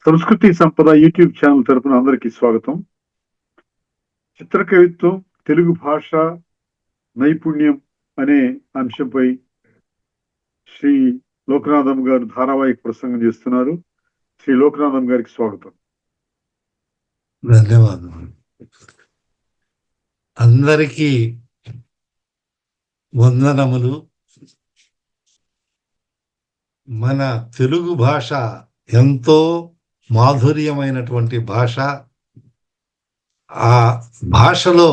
సంస్కృతి సంపద YouTube channel తరపున అందరికీ స్వాగతం. చిత్రకవిత్వం, తెలుగు భాష నైపుణ్యం అనే అంశంపై శ్రీ లోకనాథం గారు ధారావాహిక ప్రసంగం చేస్తున్నారు. శ్రీ లోకనాథం గారికి స్వాగతం. ధన్యవాదాలు. అందరికీ వందనములు. మన తెలుగు భాష ఎంతో మాధుర్యమైనటువంటి భాష. ఆ భాషలో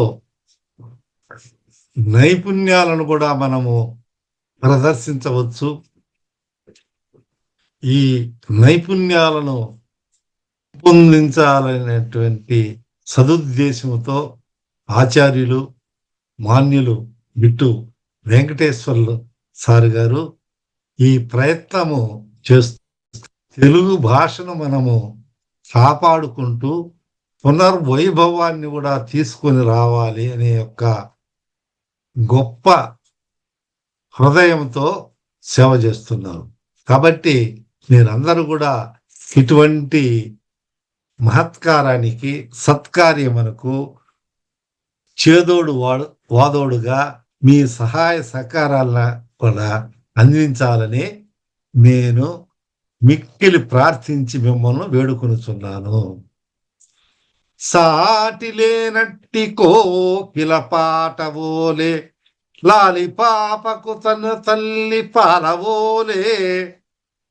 నైపుణ్యాలను కూడా మనము ప్రదర్శించవచ్చు. ఈ నైపుణ్యాలను పొందించాలనేటువంటి సదుద్దేశంతో ఆచార్యులు మాన్యులు బిట్టు వెంకటేశ్వర్లు సార్ గారు ఈ ప్రయత్నము చేస్తూ తెలుగు భాషను మనము కాపాడుకుంటూ పునర్వైభవాన్ని కూడా తీసుకొని రావాలి అనే యొక్క గొప్ప హృదయంతో సేవ చేస్తున్నారు. కాబట్టి మీరందరూ కూడా ఇటువంటి మహత్కారానికి సత్కార్యమునకు చేదోడు వాదోడుగా మీ సహాయ సహకారాలను కూడా అందించాలని నేను మిక్కిలి ప్రార్థించి మిమ్మల్ని వేడుకొనుచున్నాను. సాటి లేనట్టి కోకిల పాటవోలే, లాలి పాపకు తన తల్లి పాలవోలే,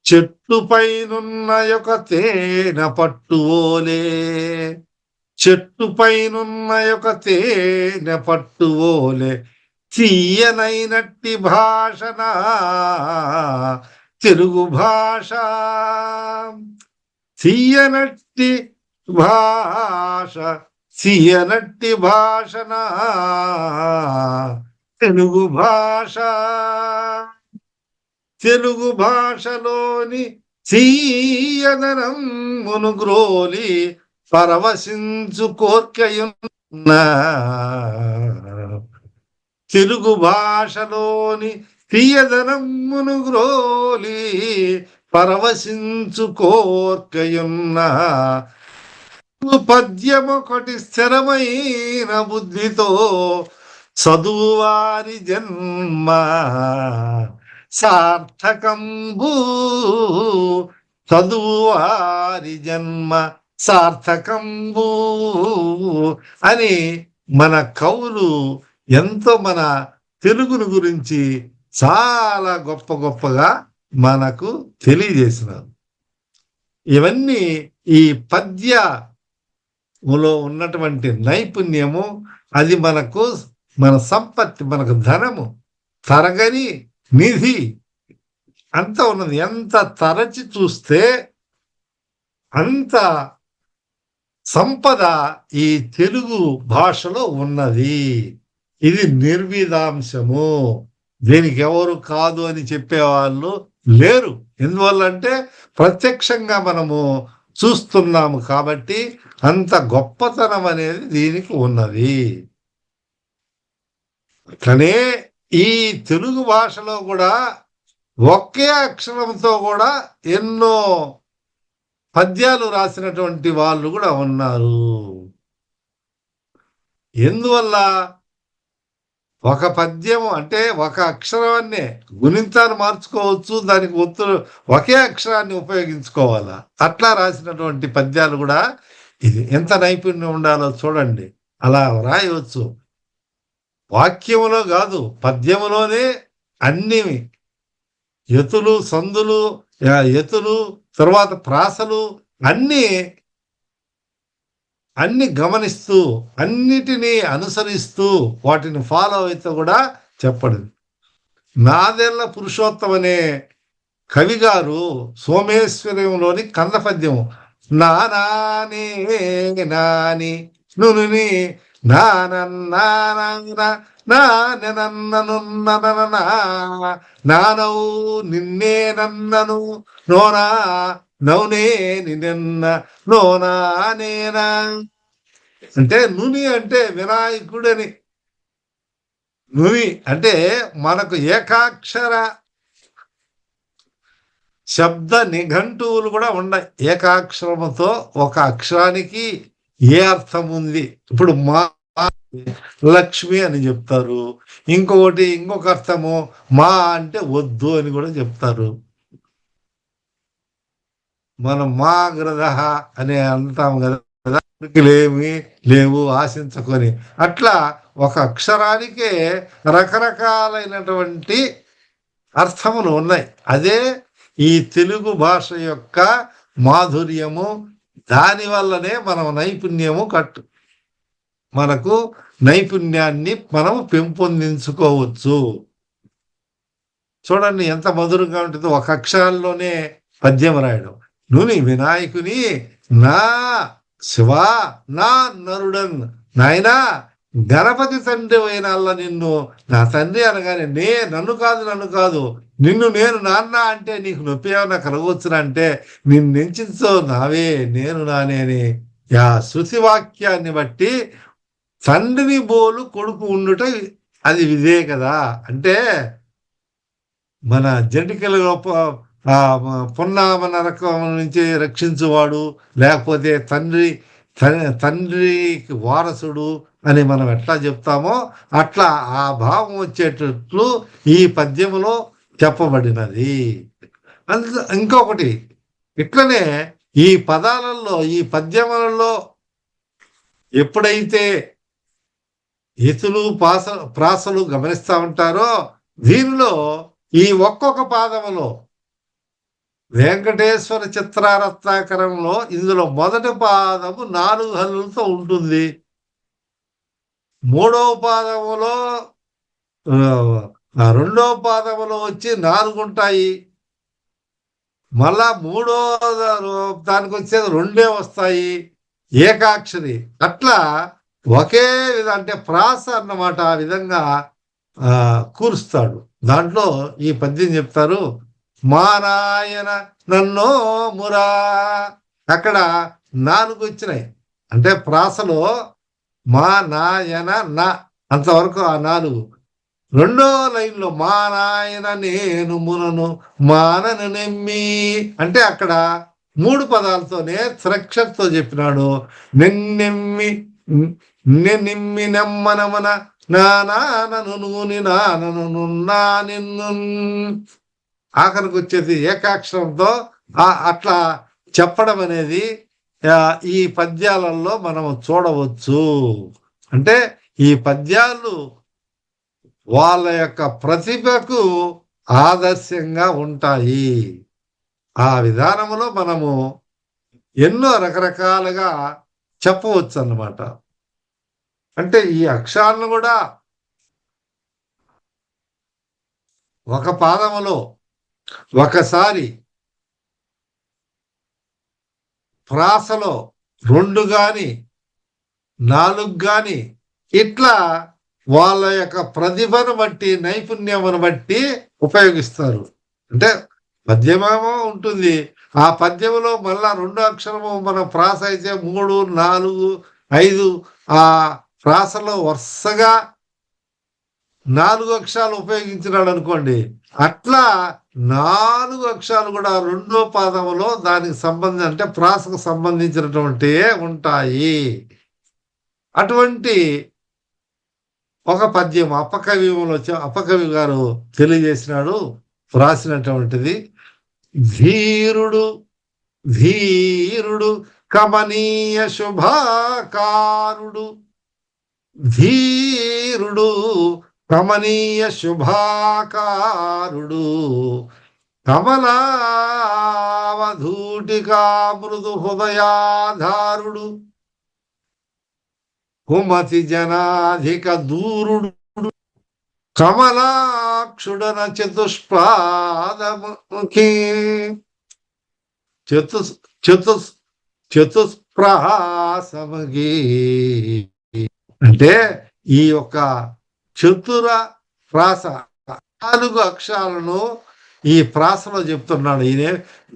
చెట్టు పైనున్న యొక్క తేనె పట్టువోలే, చెట్టు పైనున్న యొక్క తేనె పట్టువోలే, తీయనైనట్టి భాషనా తెలుగు భాష, తీయనట్టి భాష, తీయనట్టి భాషనా తెలుగు భాష. తెలుగు భాషలోని తీయదనం మునుగ్రోలి పరవశించు కోర్కయున్న, తెలుగు భాషలోని తీయదనం మునుగ్రోలి పరవశించు కోర్కయున్న, పద్యమొకటి స్థిరమైన బుద్ధితో చదువువారి జన్మ సార్థకంబు, చదువువారి జన్మ సార్థకంబు అని మన కవులు ఎంతో మన తెలుగును గురించి చాలా గొప్ప గొప్పగా మనకు తెలియజేసినారు. ఇవన్నీ ఈ పద్యములో ఉన్నటువంటి నైపుణ్యము, అది మనకు మన సంపత్తి, మనకు ధనము, తరగని నిధి అంత ఉన్నది. ఎంత తరచి చూస్తే అంత సంపద ఈ తెలుగు భాషలో ఉన్నది. ఇది నిర్విధాంశము. దీనికి ఎవరు కాదు అని చెప్పేవాళ్ళు లేరు. ఎందువల్లంటే ప్రత్యక్షంగా మనము చూస్తున్నాము కాబట్టి అంత గొప్పతనం అనేది దీనికి ఉన్నది. అట్లనే ఈ తెలుగు భాషలో కూడా ఒకే అక్షరంతో కూడా ఎన్నో పద్యాలు రాసినటువంటి వాళ్ళు కూడా ఉన్నారు. ఎందువల్ల ఒక పద్యము అంటే ఒక అక్షరాన్నే గుణింతాన్ని మార్చుకోవచ్చు, దానికి ఒత్తులు ఒకే అక్షరాన్ని ఉపయోగించుకోవాలా. అట్లా రాసినటువంటి పద్యాలు కూడా ఇది ఎంత నైపుణ్యం ఉండాలో చూడండి. అలా రాయవచ్చు. వాక్యములో కాదు, పద్యములోనే అన్ని యతులు, సందులు, యతులు, తర్వాత ప్రాసలు అన్ని గమనిస్తూ అన్నిటినీ అనుసరిస్తూ వాటిని ఫాలో అయితే కూడా చెప్పడం. నాదెళ్ల పురుషోత్తం అనే కవి గారు సోమేశ్వరంలోని కంద పద్యం నానానే నాని నుని నానవు నిన్నే నన్నను నోనా నౌనే నిన్న నోనా నేనా అంటే నుని అంటే వినాయకుడని. నుని అంటే మనకు ఏకాక్షర శబ్ద నిఘంటువులు కూడా ఉన్నాయి. ఏకాక్షరముతో ఒక అక్షరానికి ఏ అర్థం ఉంది. ఇప్పుడు మా లక్ష్మి అని చెప్తారు, ఇంకొక అర్థము మా అంటే వద్దు అని కూడా చెప్తారు. మనం మా గ్రహ అని అంటాం కదా, లేవు ఆశించుకొని. అట్లా ఒక అక్షరానికే రకరకాలైనటువంటి అర్థములు ఉన్నాయి. అదే ఈ తెలుగు భాష యొక్క మాధుర్యము. దాని వల్లనే మనం మనకు నైపుణ్యాన్ని మనం పెంపొందించుకోవచ్చు. చూడండి ఎంత మధురంగా ఉంటుందో ఒక అక్షరాల్లోనే పద్యం రాయడం. నుని వినాయకుని నా శివా నా నరుడన్, నాయనా గణపతి తండ్రి అయిన నిన్ను నా తండ్రి అనగానే నన్ను కాదు నిన్ను నేను నాన్న అంటే నీకు నొప్పి ఏమన్నా కలగవచ్చునా అంటే నిన్ను ఎంచించో నావే నేను నానేని ఆ శృతి వాక్యాన్ని బట్టి తండ్రిని బోలు కొడుకు ఉండుట అది ఇదే కదా. అంటే మన జంటికల పున్నామ నరకం నుంచి రక్షించువాడు, లేకపోతే తండ్రికి వారసుడు అని మనం ఎట్లా చెప్తామో అట్లా ఆ భావం వచ్చేటట్లు ఈ పద్యములో చెప్పబడినది. ఇంకొకటి ఇట్లనే ఈ పదాలలో ఈ పద్యములలో ఎప్పుడైతే ఎతులు ప్రాసలు గమనిస్తా ఉంటారో దీనిలో ఈ ఒక్కొక్క పాదములో వెంకటేశ్వర చిత్రారత్నాకరంలో ఇందులో మొదటి పాదము 4 హల్లులతో ఉంటుంది. 3వ పాదములో 2వ పాదములో వచ్చి 4 ఉంటాయి. మళ్ళా 3వ దానికి వచ్చేది 2 వస్తాయి, ఏకాక్షరి. అట్లా ఒకే విధంగా అంటే ప్రాస అన్నమాట ఆ విధంగా కూరుస్తాడు. దాంట్లో ఈ పద్యం చెప్తారు, మా నాయన నన్నో మురా. అక్కడ 4 వచ్చినాయి. అంటే ప్రాసలో మా నాయన నా అంతవరకు ఆ 4. 2వ లైన్లో మా నాయన నేను మునను మానను నెమ్మి అంటే అక్కడ 3 పదాలతోనే త్రక్షతో చెప్పినాడు. నిన్నెమ్మి నిమ్మి నెమ్మనమన నానను నూని నానను నా నిన్ను. ఆఖరికి వచ్చేది ఏకాక్షరంతో అట్లా చెప్పడం అనేది ఈ పద్యాలలో మనం చూడవచ్చు. అంటే ఈ పద్యాలు వాళ్ళ యొక్క ప్రతిభకు ఆదర్శంగా ఉంటాయి. ఆ విధానంలో మనము ఎన్నో రకరకాలుగా చెప్పవచ్చు అన్నమాట. అంటే ఈ అక్షరాలను కూడా ఒక పాదములో ఒకసారి, ప్రాసలో 2 గాని 4 గాని ఇట్లా వాళ్ళ యొక్క ప్రతిభను బట్టి నైపుణ్యమును బట్టి ఉపయోగిస్తారు. అంటే పద్యమేమో ఉంటుంది, ఆ పద్యములో మళ్ళా 2 అక్షరము మన ప్రాస అయితే 3, 4, 5 ఆ ప్రాసలో వరుసగా 4 అక్షరాలు ఉపయోగించినాడు అనుకోండి. అట్లా 4 అక్షరాలు కూడా 2వ పాదములో దానికి సంబంధించి అంటే ప్రాసకు సంబంధించినటువంటి ఉంటాయి. అటువంటి ఒక పద్యం అప్పకవి గారు తెలియజేసినాడు, రాసినటువంటిది. ధీరుడు కమనీయ శుభాకారుడు, ధీరుడు కమనీయ శుభాకారుడు, కమలావధూటికా మృదు హృదయాధారుడు, కుమతి జనాధిక దూరుడు, కమలాక్షుడన చతుష్పాదముఖి చతుష్ప్రాసముఖి. అంటే ఈ యొక్క చతుర ప్రాస 4 అక్షరాలను ఈ ప్రాసలో చెప్తున్నాడు ఈయన.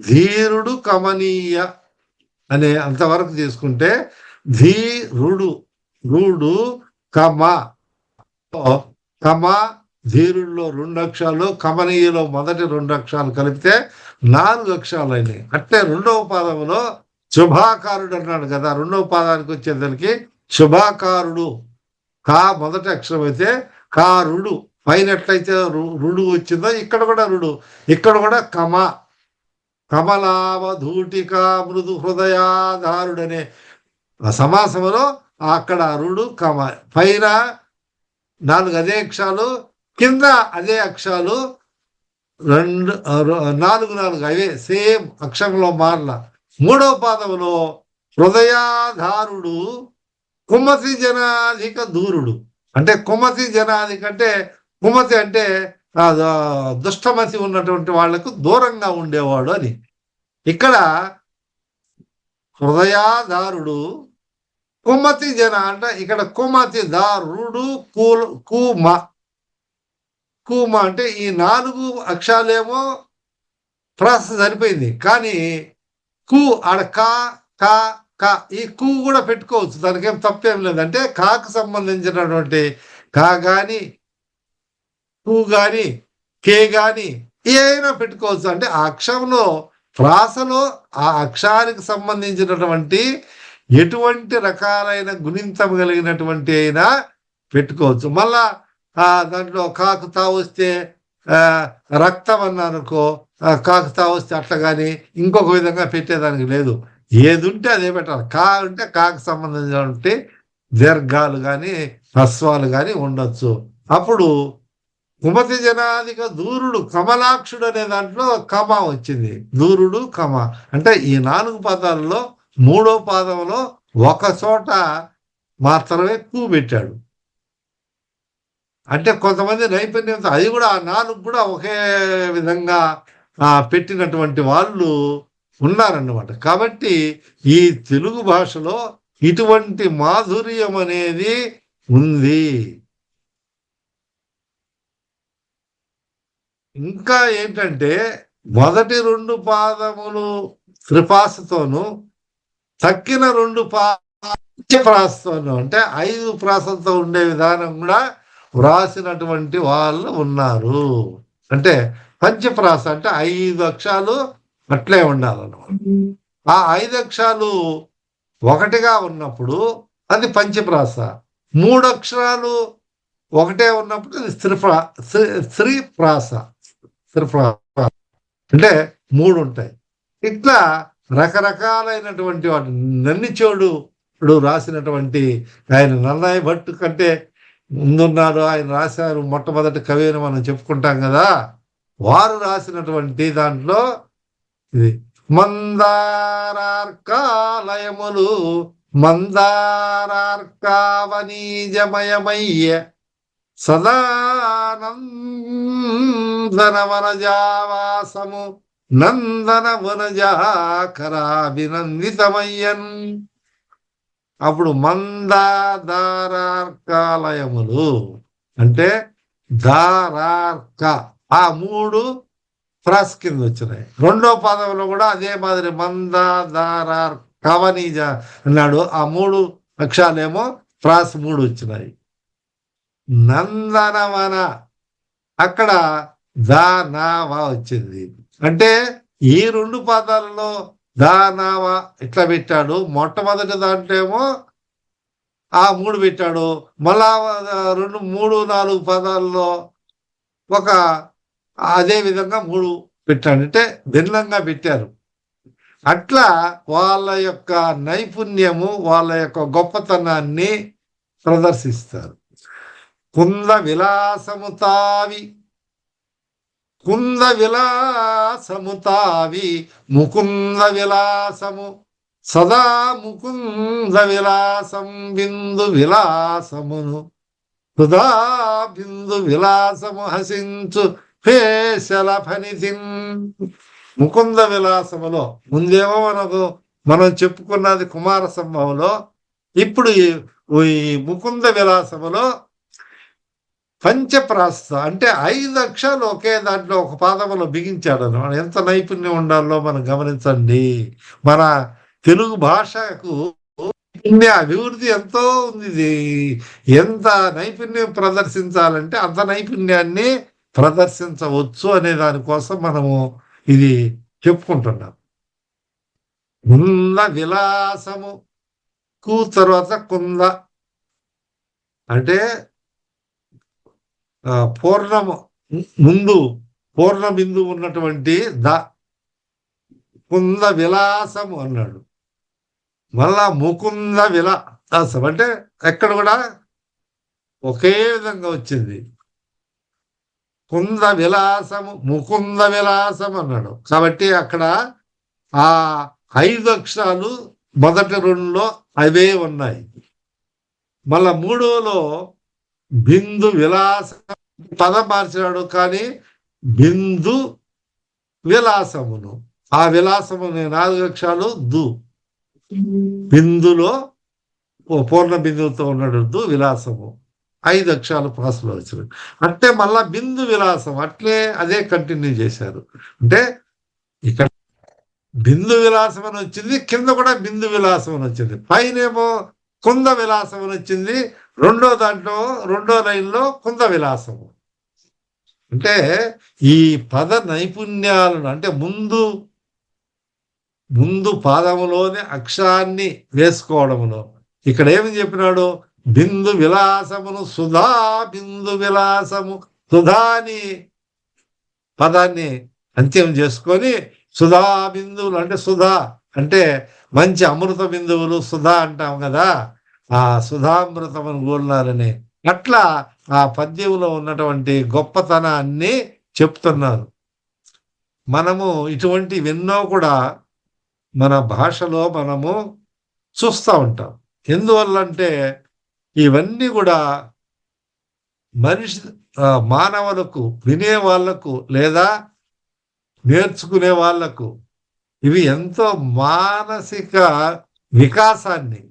ధీరుడు కమనీయ అనే అంతవరకు తీసుకుంటే ధీరుడు, రూడు కమ ధీరుల్లో 2 అక్షరాలు, కమనీయులో మొదటి 2 అక్షరాలు కలిపితే 4 అక్షరాలు అయినాయి. అంటే రెండవ పాదంలో శుభాకారుడు అన్నాడు కదా, రెండవ పాదానికి వచ్చేసరికి శుభాకారుడు. కా మొదటి అక్షరం అయితే కారుడు, పైన ఎట్లయితే రుడు వచ్చిందో ఇక్కడ కూడా రుడు, ఇక్కడ కూడా కమలావధూటికా మృదు హృదయాధారుడనే సమాసంలో అక్కడ రుడు కమ, పైన 4 అదే అక్షరాలు, కింద అదే అక్షరాలు 4 అవే సేమ్ అక్షరంలో మారల. మూడవ పాదంలో హృదయాధారుడు కుమతి జనాధిక దూరుడు. అంటే కుమతి జనాధిక అంటే కుమతి అంటే దుష్టమతి ఉన్నటువంటి వాళ్లకు దూరంగా ఉండేవాడు అని. ఇక్కడ హృదయాధారుడు కుమతి జన అంటే ఇక్కడ కుమతి దారుడు కూమ అంటే ఈ 4 అక్షరాలేమో ప్రాస సరిపోయింది. కానీ కు ఆడ కా ఈ కు కూడా పెట్టుకోవచ్చు, దానికేం తప్పేం లేదు. అంటే కాకు సంబంధించినటువంటి కా గాని కు గాని కే గాని ఏమైనా పెట్టుకోవచ్చు. అంటే ఆ అక్షరంలో ప్రాసలో ఆ అక్షరానికి సంబంధించినటువంటి ఎటువంటి రకాలైన గుణింతం కలిగినటువంటి అయినా పెట్టుకోవచ్చు. మళ్ళా దాంట్లో కాకు తా వస్తే రక్తం అన్నానుకో, కాకు తా వస్తే అట్లా కానీ ఇంకొక విధంగా పెట్టేదానికి లేదు. ఏది ఉంటే అదే పెట్టాలి. కా అంటే కాకు సంబంధించినటువంటి దీర్ఘాలు కానీ హ్రస్వాలు కానీ ఉండొచ్చు. అప్పుడు కుమతి జనాధిక దూరుడు కమలాక్షుడు అనే దాంట్లో కమ వచ్చింది. దూరుడు కమ అంటే ఈ 4 పదాలలో 3వ పాదంలో ఒక చోట మాత్రమే కు పెట్టాడు. అంటే కొంతమంది నైపుణ్యంతో అది కూడా ఆ 4 కూడా ఒకే విధంగా పెట్టినటువంటి వాళ్ళు ఉన్నారన్నమాట. కాబట్టి ఈ తెలుగు భాషలో ఇటువంటి మాధుర్యం అనేది ఉంది. ఇంకా ఏంటంటే మొదటి 2 పాదములు త్రిపాసతోను, తక్కిన 2 ప్రాసతోను అంటే 5 ప్రాసలతో ఉండే విధానం కూడా వ్రాసినటువంటి వాళ్ళు ఉన్నారు. అంటే పంచప్రాస అంటే 5 అక్షరాలు అట్లే ఉండాలన్నమాట. ఆ 5 అక్షరాలు ఒకటిగా ఉన్నప్పుడు అది పంచప్రాస, 3 అక్షరాలు ఒకటే ఉన్నప్పుడు అది శ్రీప్రాస. అంటే 3 ఉంటాయి. ఇట్లా రకరకాలైనటువంటి వాటి నన్నిచోడు రాసినటువంటి ఆయన నన్నయ్య భట్టు కంటే ముందున్నారు, ఆయన రాశారు మొట్టమొదటి కవి అని మనం చెప్పుకుంటాం కదా. వారు రాసినటువంటి దాంట్లో ఇది మందారార్కాలయములు మందారార్కావనీజమయమయ్య సదానందన వనజావాసము నందన వనజాకరాభినందితమయ్యన్. అప్పుడు మందారార్కాలయములు అంటే దారార్క ఆ 3 ప్రాస్ కింద వచ్చినాయి. 2వ పాదంలో కూడా అదే మాదిరి మందాదారార్ కవనీజ అన్నాడు. ఆ 3 అక్షరాలేమో ప్రాస్ 3 వచ్చినాయి. నందనవన అక్కడ దానావా వచ్చింది. అంటే ఈ 2 పాదాలలో దానావా ఇట్లా పెట్టాడు. మొట్టమొదటి దాంట్లో ఏమో ఆ 3 పెట్టాడు. మళ్ళా 2, 3, 4 పదాల్లో ఒక అదే విధంగా 3 పెట్టాడు. అంటే భిన్నంగా పెట్టారు. అట్లా వాళ్ళ యొక్క నైపుణ్యము, వాళ్ళ యొక్క గొప్పతనాన్ని ప్రదర్శిస్తారు. కుంద విలాసము తావి ముకుంద విలాసము సదా ముకుంద విలాసం బిందు విలాసమును హృదా బిందు విలాసము హసించు పేశల ఫణితిన్. ముకుంద విలాసములో ముందేమో మనం చెప్పుకున్నది కుమార సంభవంలో, ఇప్పుడు ఈ ముకుంద విలాసములో పంచప్రాస అంటే 5 అక్షరాలు ఒకే దాంట్లో ఒక పాదములో బిగించాడు. ఎంత నైపుణ్యం ఉండాలో మనం గమనించండి. మన తెలుగు భాషకు ఇన్ని అభివృద్ధి ఎంతో ఉంది. ఇది ఎంత నైపుణ్యం ప్రదర్శించాలంటే అంత నైపుణ్యాన్ని ప్రదర్శించవచ్చు అనే దానికోసం మనము ఇది చెప్పుకుంటున్నాం. కుంద విలాసము తర్వాత కుంద అంటే పూర్ణము ముందు పూర్ణ బిందువు ఉన్నటువంటి కుంద విలాసము అన్నాడు. మళ్ళా ముకుంద విలాసం అంటే ఎక్కడ కూడా ఒకే విధంగా వచ్చింది. కుంద విలాసము ముకుంద విలాసం అన్నాడు. కాబట్టి అక్కడ ఆ 5 అక్షరాలు మొదటి 2లో అవే ఉన్నాయి. మళ్ళా 3వలో బిందు విలాసం పదం మార్చాడు, కానీ బిందు విలాసమును ఆ విలాసము 4 అక్షరాలు బిందులో పూర్ణ బిందువుతో ఉన్నాడు విలాసము 5 అక్షరాలు పాసులో వచ్చినాయి. అంటే మళ్ళా బిందు విలాసం అట్లే అదే కంటిన్యూ చేశారు. అంటే ఇక్కడ బిందు విలాసం అని వచ్చింది, కింద కూడా బిందు విలాసం అని వచ్చింది, పైనేమో కుంద విలాసం అని వచ్చింది, రెండో లైన్లో కుంద విలాసము. అంటే ఈ పద నైపుణ్యాలను అంటే ముందు పాదములోనే అక్షరాన్ని వేసుకోవడములో ఇక్కడ ఏమి చెప్పినాడు? బిందు విలాసమును సుధా బిందు విలాసము, సుధాని పదాన్ని అంత్యం చేసుకొని సుధా బిందువులు అంటే సుధా అంటే మంచి అమృత బిందువులు సుధా అంటాం కదా, ఆ సుధామృతమును గోల్నారని అట్లా ఆ పద్యంలో ఉన్నటువంటి గొప్పతనాన్ని చెప్తున్నారు. మనము ఇటువంటివెన్నో కూడా మన భాషలో మనము చూస్తూ ఉంటాం. ఎందువల్లంటే ఇవన్నీ కూడా మానవులకు, వినే వాళ్లకు లేదా నేర్చుకునే వాళ్లకు ఇవి ఎంతో మానసిక వికాసాన్ని,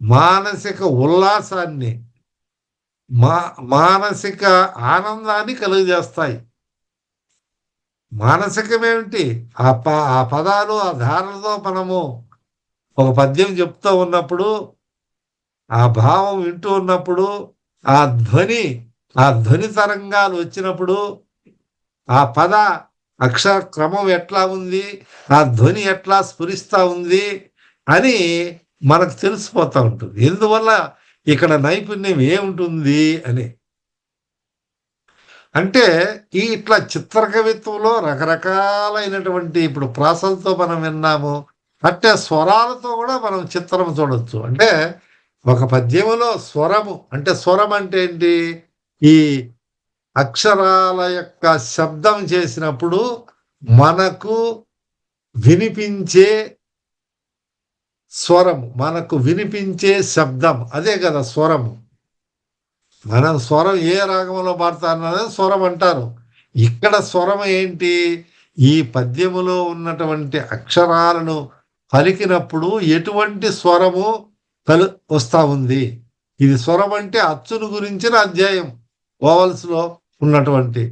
మానసిక ఉల్లాసాన్ని, మానసిక ఆనందాన్ని కలుగజేస్తాయి. మానసికమేమిటి? ఆ పదాలు ఆ ధారణతో మనము ఒక పద్యం చెప్తూ ఉన్నప్పుడు, ఆ భావం వింటూ ఉన్నప్పుడు, ఆ ధ్వని తరంగాలు వచ్చినప్పుడు, ఆ పద అక్షర క్రమం ఎట్లా ఉంది, ఆ ధ్వని ఎట్లా స్ఫురిస్తూ ఉంది అని మనకు తెలిసిపోతూ ఉంటుంది. ఎందువల్ల ఇక్కడ నైపుణ్యం ఏముంటుంది అని. అంటే ఇట్లా చిత్రకవిత్వంలో రకరకాలైనటువంటి ఇప్పుడు ప్రాసలతో మనం విన్నాము, అంటే స్వరాలతో కూడా మనం చిత్రం చూడొచ్చు. అంటే ఒక పద్యములో స్వరము అంటే స్వరం అంటే ఏంటి? ఈ అక్షరాల యొక్క శబ్దం చేసినప్పుడు మనకు వినిపించే స్వరము, మనకు వినిపించే శబ్దం, అదే కదా స్వరము. మనం స్వరం ఏ రాగంలో పాడతారన్నది స్వరం అంటారు. ఇక్కడ స్వరం ఏంటి? ఈ పద్యములో ఉన్నటువంటి అక్షరాలను పలికినప్పుడు ఎటువంటి స్వరము వస్తా ఉంది. ఇది స్వరం అంటే అచ్చును గురించిన అధ్యాయం ఓవల్స్లో ఉన్నటువంటి.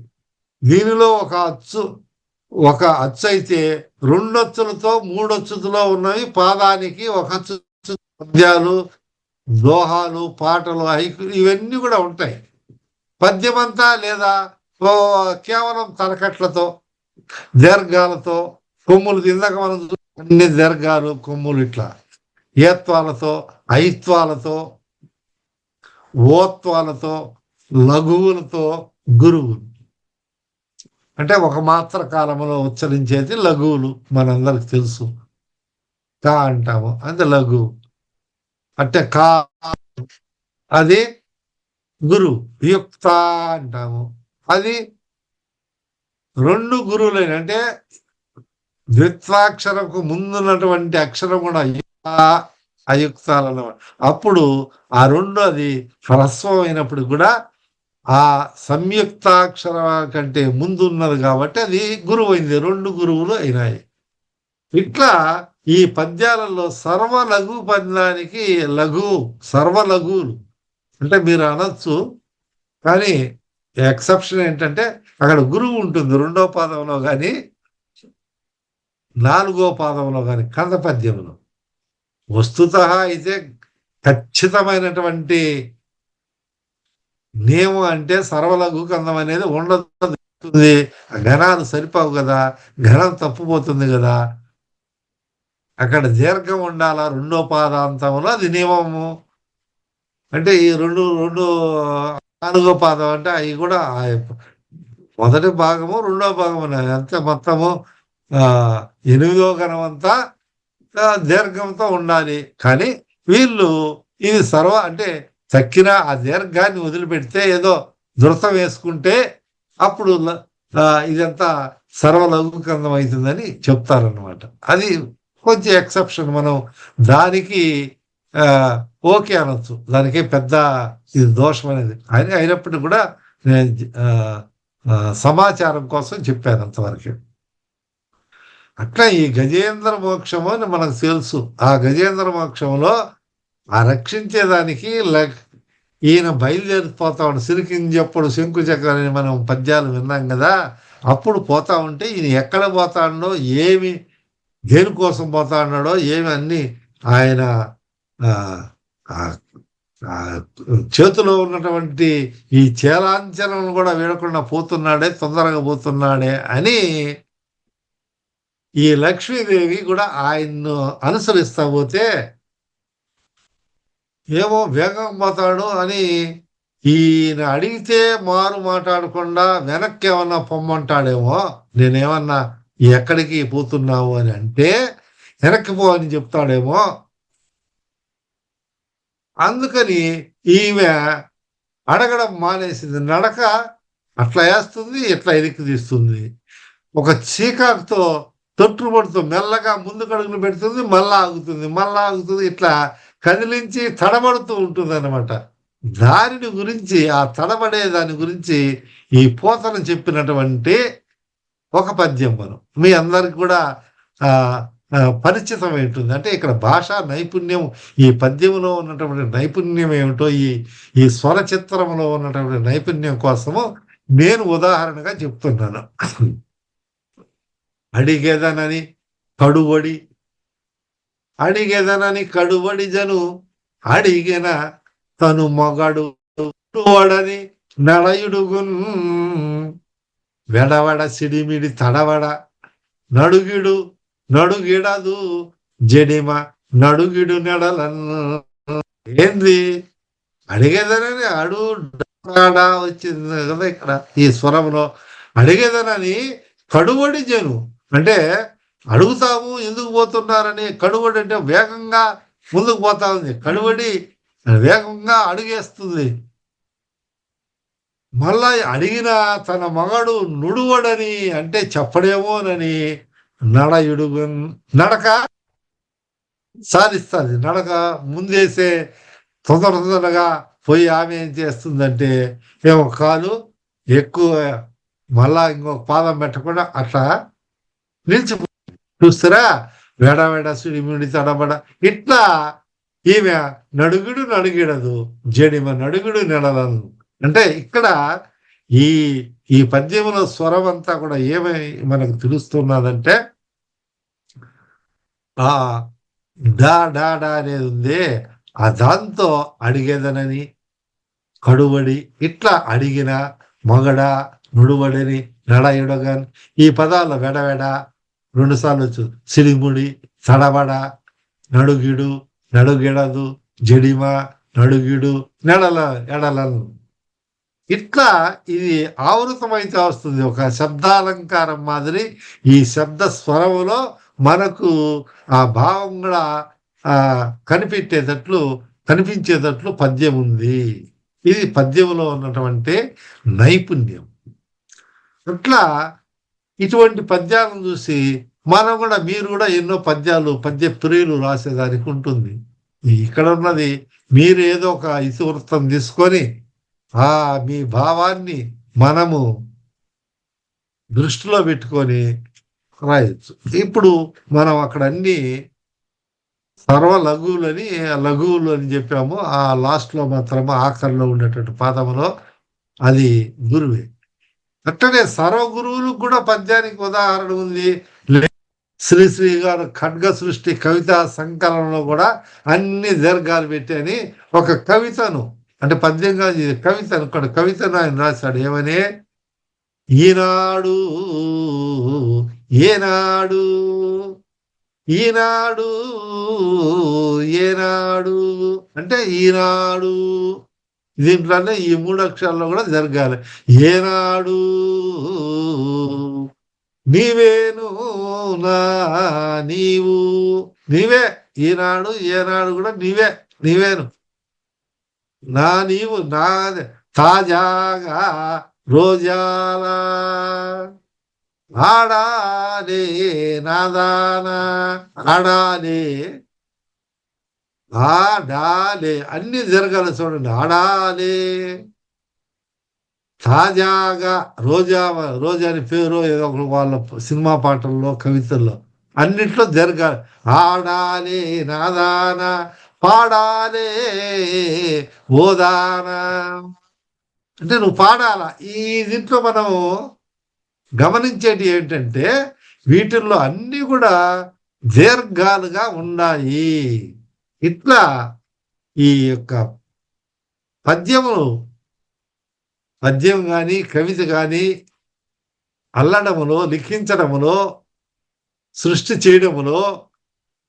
దీనిలో ఒక అచ్చు అయితే 2 అచ్చులతో 3 అచ్చులతో ఉన్నవి పాదానికి ఒక అచ్చు, పద్యాలు, దోహాలు, పాటలు, హైకులు ఇవన్నీ కూడా ఉంటాయి. పద్యమంతా లేదా కేవలం తలకట్లతో దీర్ఘాలతో కొమ్ములు, ఇందాక మనం అన్ని దీర్ఘాలు కొమ్ములు ఇట్లా ఏత్వాలతో, ఐత్వాలతో, ఓత్వాలతో, లఘువులతో గురువులు అంటే ఒక మాత్ర కాలంలో ఉచ్చరించేది లఘువులు మనందరికి తెలుసు. కా అంటాము, అది లఘువు. అంటే కా అది గురు. యుక్త అంటాము, అది 2 గురువులైన అంటే ద్విత్వాక్షరకు ముందున్నటువంటి అక్షరం కూడా అయుక్తాలు అన్నమాట. అప్పుడు ఆ 2 అది హ్రస్వం అయినప్పుడు కూడా ఆ సంయుక్తాక్షర కంటే ముందు ఉన్నది కాబట్టి అది గురువు అయింది. 2 గురువులు అయినాయి. ఇట్లా ఈ పద్యాలలో సర్వలఘు పద్యానికి సర్వలఘువులు అంటే మీరు అనొచ్చు, కానీ ఎక్సెప్షన్ ఏంటంటే అక్కడ గురువు ఉంటుంది 2వ పాదంలో కానీ 4వ పాదంలో కానీ కంద పద్యంలో. వస్తుతః అయితే ఖచ్చితమైనటువంటి నియమం అంటే సర్వలఘు కందం అనేది ఉండదు. ఘనాలు సరిపోవు కదా, ఘనం తప్పిపోతుంది కదా. అక్కడ దీర్ఘం ఉండాలా రెండో పాదాంతంలో, అది నియమము. అంటే ఈ రెండు రెండు నాలుగో పాదం అంటే అవి కూడా మొదటి భాగము రెండో భాగము అంతే మొత్తము ఆ 8వ గణం అంతా దీర్ఘంతో ఉండాలి. కానీ వీళ్ళు ఇది అంటే తక్కిన ఆ దీర్ఘాన్ని వదిలిపెడితే ఏదో ధృతం వేసుకుంటే అప్పుడు ఇదంతా సర్వలౌకికందం అవుతుందని చెప్తారన్నమాట. అది కొంచెం ఎక్సెప్షన్. మనం దానికి ఓకే అనొచ్చు, దానికి పెద్ద ఇది దోషం అనేది అయినప్పటికీ కూడా సమాచారం కోసం చెప్పాను అంతవరకు. అట్లా ఈ గజేంద్ర మోక్షము అని మనకు తెలుసు. ఆ గజేంద్ర మోక్షంలో ఆ రక్షించేదానికి ఈయన బయలుదేరిపోతా ఉంటే సిరికింజప్పుడు శంకు చక్రాన్ని మనం పద్యాలు విన్నాం కదా. అప్పుడు పోతా ఉంటే ఈయన ఎక్కడ పోతాడో, ఏమి దేనికోసం పోతా ఉన్నాడో ఏమి అన్ని ఆయన చేతిలో ఉన్నటువంటి ఈ చేలాంచలను కూడా వీడకుండా పోతున్నాడే, తొందరగా పోతున్నాడే అని ఈ లక్ష్మీదేవి కూడా ఆయన్ను అనుసరిస్తా పోతే ఏమో వేగం పోతాడు అని ఈయన అడిగితే మారు మాట్లాడకుండా వెనక్కి ఏమన్నా పొమ్మంటాడేమో. నేనేమన్నా ఎక్కడికి పోతున్నావు అని అంటే వెనక్కి పో అని చెప్తాడేమో. అందుకని ఈమె అడగడం మానేసింది. నడక అట్లా వేస్తుంది, ఇట్లా ఎనికి తీస్తుంది. ఒక చీకాకుతో తొట్టుపడుతూ మెల్లగా ముందుకు అడుగులు పెడుతుంది, మళ్ళా ఆగుతుంది. ఇట్లా కదిలించి తడబడుతూ ఉంటుంది అన్నమాట. దానిని గురించి, ఆ తడబడే దాని గురించి ఈ పోతన చెప్పినటువంటి ఒక పద్యం మనం మీ అందరికి కూడా పరిచితం ఉంటుంది. అంటే ఇక్కడ భాషా నైపుణ్యం, ఈ పద్యంలో ఉన్నటువంటి నైపుణ్యం ఏమిటో, ఈ స్వర చిత్రంలో ఉన్నటువంటి నైపుణ్యం కోసము నేను ఉదాహరణగా చెప్తున్నాను. అడిగేదనని కడువడి జను అడిగిన తను మొగడు వడని నడయుడుగున్ వెడవడ సిడిమిడి తడవడ నడుగిడదు జడిమ నడుగిడు నెడలన్. ఏంది అడిగేదనని వచ్చింది కదా ఇక్కడ ఈ స్వరంలో. అడిగేదనని కడువడి జను అంటే అడుగుతాము ఎందుకు పోతున్నారని. కడువడి అంటే వేగంగా ముందుకు పోతా ఉంది, కడువడి వేగంగా అడుగేస్తుంది. మళ్ళా అడిగిన తన మగడు నుడువడని అంటే చెప్పడేమోనని నడయుడుగు నడక సాధిస్తుంది. నడక ముందేసే తొందరగా పోయి ఆమె ఏం చేస్తుందంటే ఏమో కాలు ఎక్కువ మళ్ళా ఇంకొక పాదం పెట్టకుండా అట్లా నిలిచి చూస్తారా. వెడవెడ సుడిమిడి తడబడ ఇట్లా ఈమె నడుగిడదు జడిమ నడుగుడు నెడలను. అంటే ఇక్కడ ఈ పద్యంలో స్వరం అంతా కూడా ఏమై మనకు తెలుస్తున్నదంటే ఆ డా డా డా అనేది ఉంది. ఆ దాంతో అడిగేదనని కడువడి ఇట్లా అడిగిన మగడ నుడువడని నడయుడగన్ ఈ పదాలు వెడవెడ 2 సార్లు వచ్చు. సిడిముడి తడబడ నడుగిడదు జడిమ నడుగిడు ఎడలను ఇట్లా ఇది ఆవృతమైతే వస్తుంది. ఒక శబ్దాలంకారం మాదిరి ఈ శబ్ద స్వరములో మనకు ఆ భావం కూడా కనిపించేటట్లు పద్యం ఉంది. ఇది పద్యంలో ఉన్నటువంటి నైపుణ్యం. అట్లా ఇటువంటి పద్యాలను చూసి మనం కూడా, మీరు కూడా ఎన్నో పద్య ప్రియులు రాసేదానికి ఉంటుంది. ఇక్కడ ఉన్నది మీరు ఏదో ఒక ఇతివృత్తం తీసుకొని మీ భావాన్ని మనము దృష్టిలో పెట్టుకొని రాయొచ్చు. ఇప్పుడు మనం అక్కడ అన్ని సర్వ లఘువులు అని చెప్పాము. ఆ లాస్ట్లో మాత్రము ఆఖరిలో ఉండేటువంటి పాదములో అది గురువే. అట్లనే సర్వ గురువులకు కూడా పద్యానికి ఉదాహరణ ఉంది. శ్రీశ్రీ గారు ఖడ్గ సృష్టి కవితా సంకలనంలో కూడా అన్ని దీర్ఘాలు పెట్టి అని ఒక కవితను, అంటే పద్యంగా ఇది కవిత అనుకోండి, కవితను ఆయన రాశాడు. ఏమని? ఈనాడు ఏనాడు ఈనాడు ఏనాడు అంటే ఈనాడు. దీంట్లోనే ఈ 3 అక్షరాల్లో కూడా జరగాలి. ఏనాడు నీవేను నా నీవు, నీవే. ఈనాడు ఏనాడు కూడా నీవే, నీవేను నా నీవు నా. తాజాగా రోజాలా ఆడాలే నాదానా, ఆడాలే ఆడాలే అన్ని జరగాలి చూడండి. ఆడాలే తాజాగా రోజా, రోజా అని పేరు ఏదో ఒక వాళ్ళ సినిమా పాటల్లో కవితల్లో అన్నిట్లో జరగాలి. ఆడాలే నాదానా పాడాలే ఓదానా అంటే నువ్వు పాడాలా. ఈ దీంట్లో మనం గమనించేటి ఏంటంటే వీటిల్లో అన్ని కూడా దీర్ఘాలుగా ఉన్నాయి. ఇట్లా ఈ యొక్క పద్యం కానీ కవిత కానీ అల్లడములో, లిఖించడములో, సృష్టి చేయడములో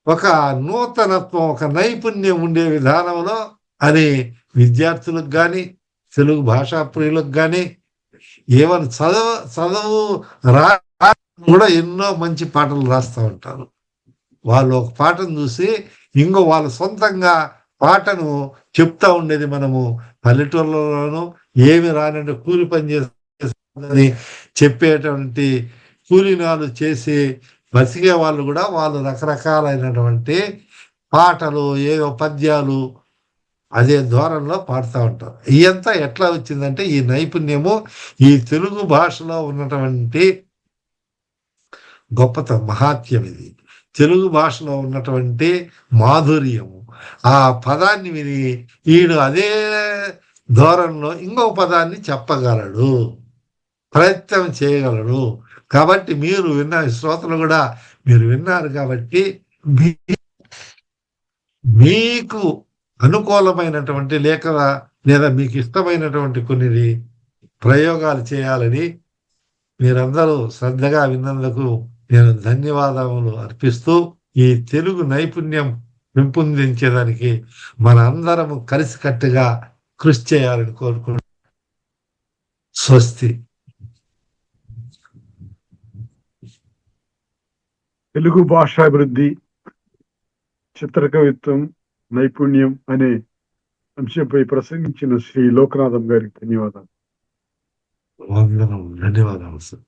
ఒక నూతనత్వం, ఒక నైపుణ్యం ఉండే విధానంలో అని విద్యార్థులకు కానీ, తెలుగు భాషా ప్రియులకు కానీ, ఏమని చదువు రా కూడా ఎన్నో మంచి పాటలు రాస్తూ ఉంటారు. వాళ్ళు ఒక పాటను చూసి ఇంకో వాళ్ళ సొంతంగా పాటను చెప్తా ఉండేది మనము పల్లెటూళ్ళలోనూ ఏమి రానంటే కూలి పని చేసి చెప్పేటువంటి కూలీనాలు చేసి బతికే వాళ్ళు కూడా వాళ్ళు రకరకాలైనటువంటి పాటలు, ఏవో పద్యాలు అదే ధోరణిలో పాడుతూ ఉంటారు. ఇదంతా ఎట్లా వచ్చిందంటే ఈ నైపుణ్యము ఈ తెలుగు భాషలో ఉన్నటువంటి గొప్పతనం, మహాత్యం. ఇది తెలుగు భాషలో ఉన్నటువంటి మాధుర్యము. ఆ పదాన్ని విని ఈడు అదే ధోరణిలో ఇంకొక పదాన్ని చెప్పగలడు, ప్రయత్నం చేయగలడు. కాబట్టి మీరు విన్న శ్రోతలు కూడా మీరు విన్నారు కాబట్టి మీకు అనుకూలమైనటువంటి లేదా మీకు ఇష్టమైనటువంటి కొన్ని ప్రయోగాలు చేయాలని మీరందరూ శ్రద్ధగా విన్నందుకు నేను ధన్యవాదములు అర్పిస్తూ ఈ తెలుగు నైపుణ్యం పెంపొందించేదానికి మన అందరము కలిసికట్టుగా కృషి చేయాలని కోరుకుంటున్నాను. స్వస్తి. తెలుగు భాషాభివృద్ధి, చిత్రకవిత్వం, నైపుణ్యం అనే అంశంపై ప్రసంగించిన శ్రీ లోకనాథం గారికి ధన్యవాదాలు. ధన్యవాదాలు సార్.